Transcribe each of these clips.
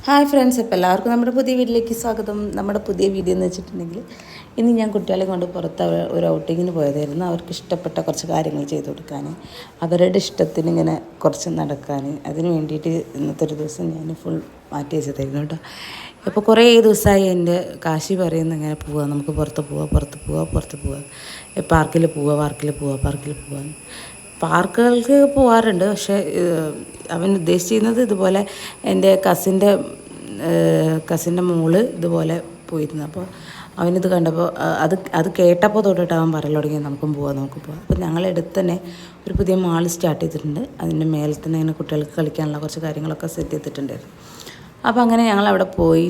Hi friends, ഇപ്പോൾ എല്ലാവർക്കും നമ്മുടെ പുതിയ വീഡിയോയിലേക്ക് സ്വാഗതം. നമ്മുടെ പുതിയ വീഡിയോ എന്ന് വെച്ചിട്ടുണ്ടെങ്കിൽ ഇന്ന് ഞാൻ കുട്ടികളെ കൊണ്ട് പുറത്ത് ഒരു ഔട്ടിങ്ങിന് പോയതായിരുന്നു. അവർക്ക് ഇഷ്ടപ്പെട്ട കുറച്ച് കാര്യങ്ങൾ ചെയ്തു കൊടുക്കാൻ, അവരുടെ ഇഷ്ടത്തിന് ഇങ്ങനെ കുറച്ച് നടക്കാൻ, അതിന് വേണ്ടിയിട്ട് ഇന്നത്തെ ഒരു ദിവസം ഞാൻ ഫുൾ മാറ്റി വെച്ചതായിരുന്നു കേട്ടോ. ഇപ്പോൾ കുറേ ദിവസമായി എൻ്റെ കാശി പറയുന്ന ഇങ്ങനെ പോവാം, നമുക്ക് പുറത്ത് പോവാം, പാർക്കിൽ പോവാൻ. പാർക്കുകൾക്ക് പോകാറുണ്ട്. പക്ഷേ അവൻ ഉദ്ദേശിച്ചിരുന്നത് ഇതുപോലെ എൻ്റെ കസിൻ്റെ മോള് ഇതുപോലെ പോയിരുന്നു. അപ്പോൾ അവനിത് കണ്ടപ്പോൾ അത് കേട്ടപ്പോൾ തൊട്ടിട്ട് അവൻ പറയൽ തുടങ്ങി നമുക്ക് പോവാം. അപ്പോൾ ഞങ്ങളടുത്ത് തന്നെ ഒരു പുതിയ മാൾ സ്റ്റാർട്ട് ചെയ്തിട്ടുണ്ട്. അതിൻ്റെ മേലെ തന്നെ ഇങ്ങനെ കുട്ടികൾക്ക് കളിക്കാനുള്ള കുറച്ച് കാര്യങ്ങളൊക്കെ സെറ്റ് ചെയ്തിട്ടുണ്ടായിരുന്നു. അപ്പോൾ അങ്ങനെ ഞങ്ങൾ അവിടെ പോയി.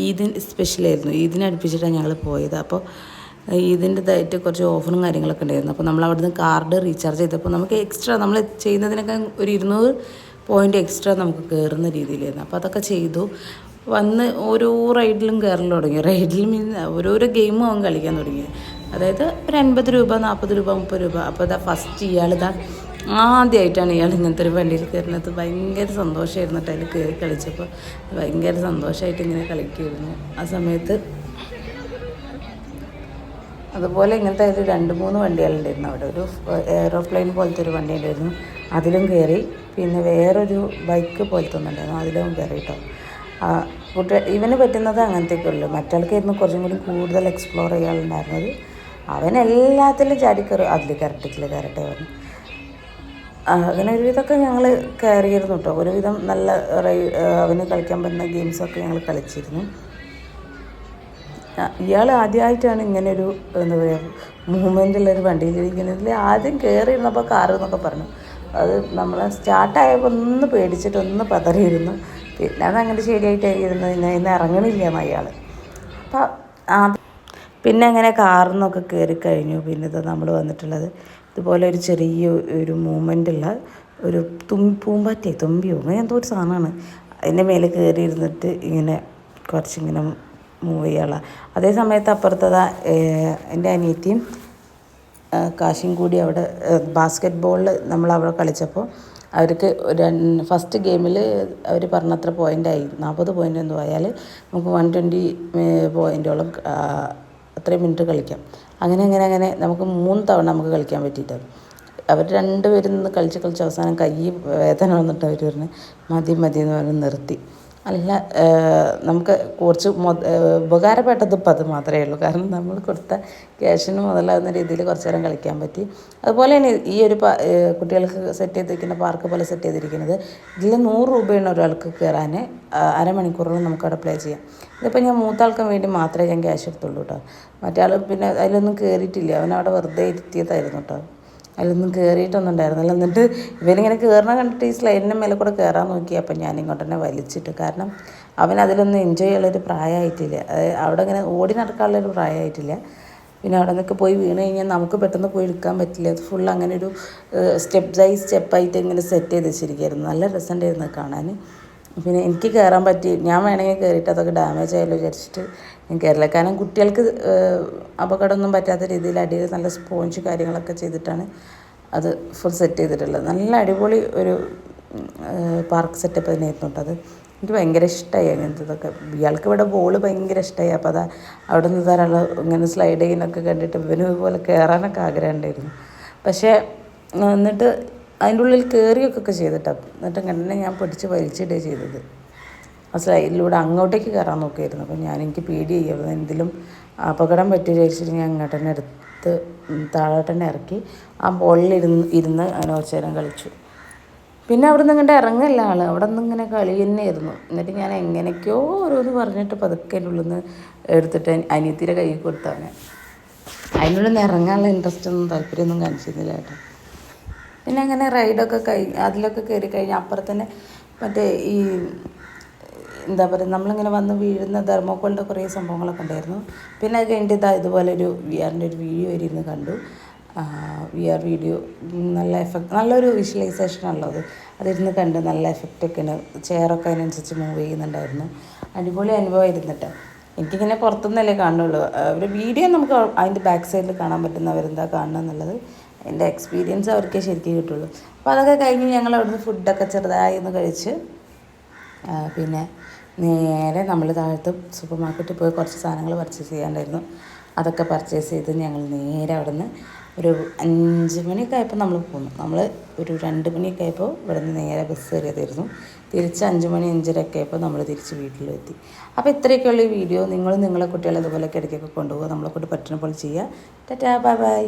ഈദിന് സ്പെഷ്യലായിരുന്നു, ഈദിനെ അടുപ്പിച്ചിട്ടാണ് ഞങ്ങൾ പോയത്. അപ്പോൾ ഇതിൻ്റെതായിട്ട് കുറച്ച് ഓഫറും കാര്യങ്ങളൊക്കെ ഉണ്ടായിരുന്നു. അപ്പോൾ നമ്മൾ അവിടെ നിന്ന് കാർഡ് റീചാർജ് ചെയ്തപ്പോൾ നമുക്ക് എക്സ്ട്രാ നമ്മൾ ചെയ്യുന്നതിനൊക്കെ ഒരു 200 പോയിൻ്റ് എക്സ്ട്രാ നമുക്ക് കയറുന്ന രീതിയിലായിരുന്നു. അപ്പോൾ അതൊക്കെ ചെയ്തു വന്ന് ഓരോ റൈഡിലും കയറൽ തുടങ്ങി. റൈഡിൽ മീൻസ് ഓരോരോ ഗെയിമും അവൻ കളിക്കാൻ തുടങ്ങി. അതായത് ഒരു 50 രൂപ, 40 രൂപ, 30 രൂപ. അപ്പോൾ ഫസ്റ്റ് ആദ്യമായിട്ടാണ് ഇങ്ങനത്തെ ഒരു വണ്ടിയിൽ കയറുന്നത്. ഭയങ്കര സന്തോഷമായിരുന്നു കേട്ടോ. അതിൽ കയറി കളിച്ചപ്പോൾ ഭയങ്കര സന്തോഷമായിട്ട് ഇങ്ങനെ കളിക്കുമായിരുന്നു ആ സമയത്ത്. അതുപോലെ ഇങ്ങനത്തെ ഒരു 2-3 വണ്ടികളുണ്ടായിരുന്നു അവിടെ. ഒരു എയ്റോപ്ലെയിൻ പോലത്തെ ഒരു വണ്ടി ഉണ്ടായിരുന്നു, അതിലും കയറി. പിന്നെ വേറൊരു ബൈക്ക് പോലത്തെ ഒന്നുണ്ടായിരുന്നു, അതിലും കയറി കേട്ടോ. ഇവന് പറ്റുന്നത് അങ്ങനത്തെയൊക്കെ ഉള്ളൂ. മറ്റാൾക്കായിരുന്നു കുറച്ചും കൂടി കൂടുതൽ എക്സ്പ്ലോർ ചെയ്യാനുണ്ടായിരുന്നത്. അവനെല്ലാത്തിലും ചാടിക്കയറും, അതിൽ കയറട്ടെ പറഞ്ഞു. അങ്ങനെ ഒരുവിധമൊക്കെ ഞങ്ങൾ കയറിയിരുന്നു കേട്ടോ. ഒരുവിധം നല്ല അവന് കളിക്കാൻ പറ്റുന്ന ഗെയിംസൊക്കെ ഞങ്ങൾ കളിച്ചിരുന്നു. ഇയാൾ ആദ്യമായിട്ടാണ് ഇങ്ങനെയൊരു എന്താ പറയുക മൂവ്മെൻറ്റുള്ളൊരു വണ്ടിയിലിരിക്കുന്നതിൽ. ആദ്യം കയറിയിരുന്നപ്പോൾ കാറ് എന്നൊക്കെ പറഞ്ഞു. അത് നമ്മൾ സ്റ്റാർട്ടായപ്പോൾ ഒന്ന് പേടിച്ചിട്ട് ഒന്ന് പതറിയിരുന്നു. പിന്നെ അതങ്ങനെ ശരിയായിട്ടായിരുന്നു. ഇന്ന് ഇറങ്ങണില്ല അയാൾ. അപ്പോൾ പിന്നെ അങ്ങനെ കാറിൽ നിന്നൊക്കെ കയറി കഴിഞ്ഞു. പിന്നെ ഇത് നമ്മൾ വന്നിട്ടുള്ളത് ഇതുപോലെ ഒരു ചെറിയ ഒരു മൂവ്മെൻറ്റുള്ള ഒരു തുമ്പിയോ അങ്ങനെ എന്തോ ഒരു സാധനമാണ്. അതിൻ്റെ മേലെ കയറി ഇരുന്നിട്ട് ഇങ്ങനെ കുറച്ചിങ്ങനെ മൂവ് ചെയ്യാനുള്ള. അതേ സമയത്ത് അപ്പുറത്തതാ എൻ്റെ അനിയത്തിയും കാശിയും കൂടി അവിടെ ബാസ്ക്കറ്റ് ബോളിൽ നമ്മളവിടെ കളിച്ചപ്പോൾ അവർക്ക് ഫസ്റ്റ് ഗെയിമിൽ അവർ പറഞ്ഞത്ര പോയിൻ്റായി, 40 പോയിൻ്റ് എന്തോ ആയാൽ നമുക്ക് 120 പോയിൻ്റോളം അത്രയും മിനിറ്റ് കളിക്കാം. അങ്ങനെ നമുക്ക് 3 തവണ നമുക്ക് കളിക്കാൻ പറ്റിയിട്ട് അവർ രണ്ടുപേരും നിന്ന് കളിച്ച് അവസാനം കൈ വേദന വന്നിട്ട് അവർ പറഞ്ഞ് മതി എന്ന് പറഞ്ഞ് നിർത്തി. അല്ല, നമുക്ക് കുറച്ച് ഉപകാരപ്പെട്ടത് ഇപ്പം അത് മാത്രമേ ഉള്ളൂ. കാരണം നമ്മൾ കൊടുത്ത ക്യാഷിന് മുതലാകുന്ന രീതിയിൽ കുറച്ച് നേരം കളിക്കാൻ പറ്റി. അതുപോലെ തന്നെ ഈ ഒരു കുട്ടികൾക്ക് സെറ്റ് ചെയ്തിരിക്കുന്ന പാർക്ക് പോലെ സെറ്റ് ചെയ്തിരിക്കുന്നത്, ഇതിൽ 100 രൂപയാണ് ഒരാൾക്ക് കയറാൻ. അരമണിക്കൂറോളം നമുക്കവിടെ പ്ലേ ചെയ്യാം. ഇതിപ്പോൾ ഞാൻ മൂത്താൾക്കാൻ വേണ്ടി മാത്രമേ ഞാൻ ക്യാഷ് എടുത്തുള്ളൂ കേട്ടോ. മറ്റേ ആൾ പിന്നെ അതിലൊന്നും കയറിയിട്ടില്ല, അവനവിടെ വെറുതെ ഇരുത്തിയതായിരുന്നു കേട്ടോ. അതിലൊന്നും കയറിയിട്ടൊന്നും ഉണ്ടായിരുന്നില്ല. എന്നിട്ട് ഇവനിങ്ങനെ കയറണ കണ്ടിട്ട് ഈ സ്ലൈഡിൻ്റെ മേലെ കൂടെ കയറാൻ നോക്കി. അപ്പം ഞാൻ ഇങ്ങോട്ട് തന്നെ വലിച്ചിട്ട്, കാരണം അവൻ അതിലൊന്നും എൻജോയ് ചെയ്യാനുള്ളൊരു പ്രായമായിട്ടില്ല. അവിടെ ഇങ്ങനെ ഓടി നടക്കാനുള്ളൊരു പ്രായമായിട്ടില്ല. പിന്നെ അവിടെ നിന്നൊക്കെ പോയി വീണ് കഴിഞ്ഞാൽ നമുക്ക് പെട്ടെന്ന് പോയി എടുക്കാൻ പറ്റില്ല. അത് ഫുൾ അങ്ങനെ ഒരു സ്റ്റെപ്പായിട്ട് ഇങ്ങനെ സെറ്റ് ചെയ്ത് വെച്ചിരിക്കുകയായിരുന്നു. നല്ല രസമുണ്ടായിരുന്നു കാണാൻ. പിന്നെ എനിക്ക് കയറാൻ പറ്റി, ഞാൻ വേണമെങ്കിൽ കയറിയിട്ട് അതൊക്കെ ഡാമേജ് ആയാലോ വിചാരിച്ചിട്ട് ഞാൻ കയറില്ല. കാരണം കുട്ടികൾക്ക് അപകടമൊന്നും പറ്റാത്ത രീതിയിൽ അടിയിൽ നല്ല സ്പോഞ്ച് കാര്യങ്ങളൊക്കെ ചെയ്തിട്ടാണ് അത് ഫുൾ സെറ്റ് ചെയ്തിട്ടുള്ളത്. നല്ല അടിപൊളി ഒരു പാർക്ക് സെറ്റപ്പ് തന്നെയായിരുന്നു കേട്ടോ. അത് എനിക്ക് ഭയങ്കര ഇഷ്ടമായി അങ്ങനത്തതൊക്കെ. ഇയാൾക്ക് ഇവിടെ ബോള് ഭയങ്കര ഇഷ്ടമായി. അപ്പോൾ അവിടെ നിന്ന് ധാരാളം ഇങ്ങനെ സ്ലൈഡ് ചെയ്യുന്നൊക്കെ കണ്ടിട്ട് ഇവനും ഇതുപോലെ കയറാനൊക്കെ ആഗ്രഹം ഉണ്ടായിരുന്നു. പക്ഷേ എന്നിട്ട് അതിൻ്റെ ഉള്ളിൽ കയറിയൊക്കെ ചെയ്തിട്ടോ. എന്നിട്ട് കണ്ടെ ഞാൻ പിടിച്ച് വലിച്ചിടുകയാണ് ചെയ്തത്. ആ സ്ലൈഡിലൂടെ അങ്ങോട്ടേക്ക് കയറാൻ നോക്കിയായിരുന്നു. അപ്പോൾ എനിക്ക് പേടി ചെയ്യുമായിരുന്നു, എന്തെങ്കിലും അപകടം പറ്റി വിചാരിച്ചിട്ട് ഞാൻ അങ്ങോട്ട് തന്നെ എടുത്ത് താഴോട്ട് തന്നെ ഇറക്കി ആ ബോളിൽ ഇരുന്ന് അങ്ങനെ കുറച്ച് നേരം കളിച്ചു. പിന്നെ അവിടെ നിന്ന് ഇങ്ങോട്ട് ഇറങ്ങില്ല ആൾ, അവിടെ നിന്ന് ഇങ്ങനെ കളി തന്നെയായിരുന്നു. എന്നിട്ട് ഞാൻ എങ്ങനെയൊക്കെയോ ഓരോന്ന് പറഞ്ഞിട്ട് പതുക്കെ അതിൻ്റെ ഉള്ളിൽ നിന്ന് എടുത്തിട്ട് അനിയത്തിയുടെ കയ്യിൽ കൊടുത്തവനെ. അതിനുള്ളിൽ നിന്ന് ഇറങ്ങാനുള്ള ഇൻട്രസ്റ്റ് ഒന്നും താല്പര്യമൊന്നും കാണിച്ചിരുന്നില്ല കേട്ടോ. പിന്നെ അങ്ങനെ റൈഡൊക്കെ അതിലൊക്കെ കയറി കഴിഞ്ഞാൽ അപ്പുറത്തന്നെ മറ്റേ ഈ എന്താ പറയുക നമ്മളിങ്ങനെ വന്ന് വീഴുന്ന തെർമോക്കോളിൻ്റെ കുറേ സംഭവങ്ങളൊക്കെ ഉണ്ടായിരുന്നു. പിന്നെ അത് കഴിഞ്ഞിട്ട് ഇതുപോലെ ഒരു VR-ൻ്റെ ഒരു വീഡിയോ ഇരുന്ന് കണ്ടു. VR വീഡിയോ നല്ലൊരു വിഷ്വലൈസേഷനാണല്ലോ അതിരുന്ന് കണ്ട് നല്ല എഫക്റ്റൊക്കെ ഉണ്ട്. ചെയറൊക്കെ അതിനനുസരിച്ച് മൂവ് ചെയ്യുന്നുണ്ടായിരുന്നു. അടിപൊളി അനുഭവമായിരുന്നിട്ട്. എനിക്കിങ്ങനെ പുറത്തുനിന്നല്ലേ കാണുള്ളൂ. ഒരു വീഡിയോ നമുക്ക് അതിൻ്റെ ബാക്ക് സൈഡിൽ കാണാൻ പറ്റുന്ന അവരെന്താ കാണുക എന്നുള്ളത്. എൻ്റെ എക്സ്പീരിയൻസ് അവർക്കേ ശരിക്കും കിട്ടുള്ളൂ. അപ്പോൾ അതൊക്കെ കഴിഞ്ഞ് ഞങ്ങൾ അവിടുന്ന് ഫുഡൊക്കെ ചെറുതായി ഒന്ന് കഴിച്ച് പിന്നെ നേരെ നമ്മൾ താഴത്ത് സൂപ്പർ മാർക്കറ്റിൽ പോയി കുറച്ച് സാധനങ്ങൾ പർച്ചേസ് ചെയ്യാണ്ടായിരുന്നു. അതൊക്കെ പർച്ചേസ് ചെയ്ത് ഞങ്ങൾ നേരെ അവിടെ നിന്ന് ഒരു 5 മണിയൊക്കെ ആയപ്പോൾ നമ്മൾ പോന്നു. നമ്മൾ ഒരു 2 മണിയൊക്കെ ആയപ്പോൾ ഇവിടെ നിന്ന് നേരെ ബസ് കയറിയതായിരുന്നു. തിരിച്ച് 5 മണി 5:30 ആയപ്പോൾ നമ്മൾ തിരിച്ച് വീട്ടിലെത്തി. അപ്പോൾ ഇത്രയൊക്കെയുള്ള ഈ വീഡിയോ. നിങ്ങളും നിങ്ങളെ കുട്ടികളെ ഇതുപോലെയൊക്കെ ഇടയ്ക്കൊക്കെ കൊണ്ടുപോകുക. നമ്മളെ കൊണ്ട് പറ്റുന്ന പോലെ ചെയ്യുക. Tata, bye bye.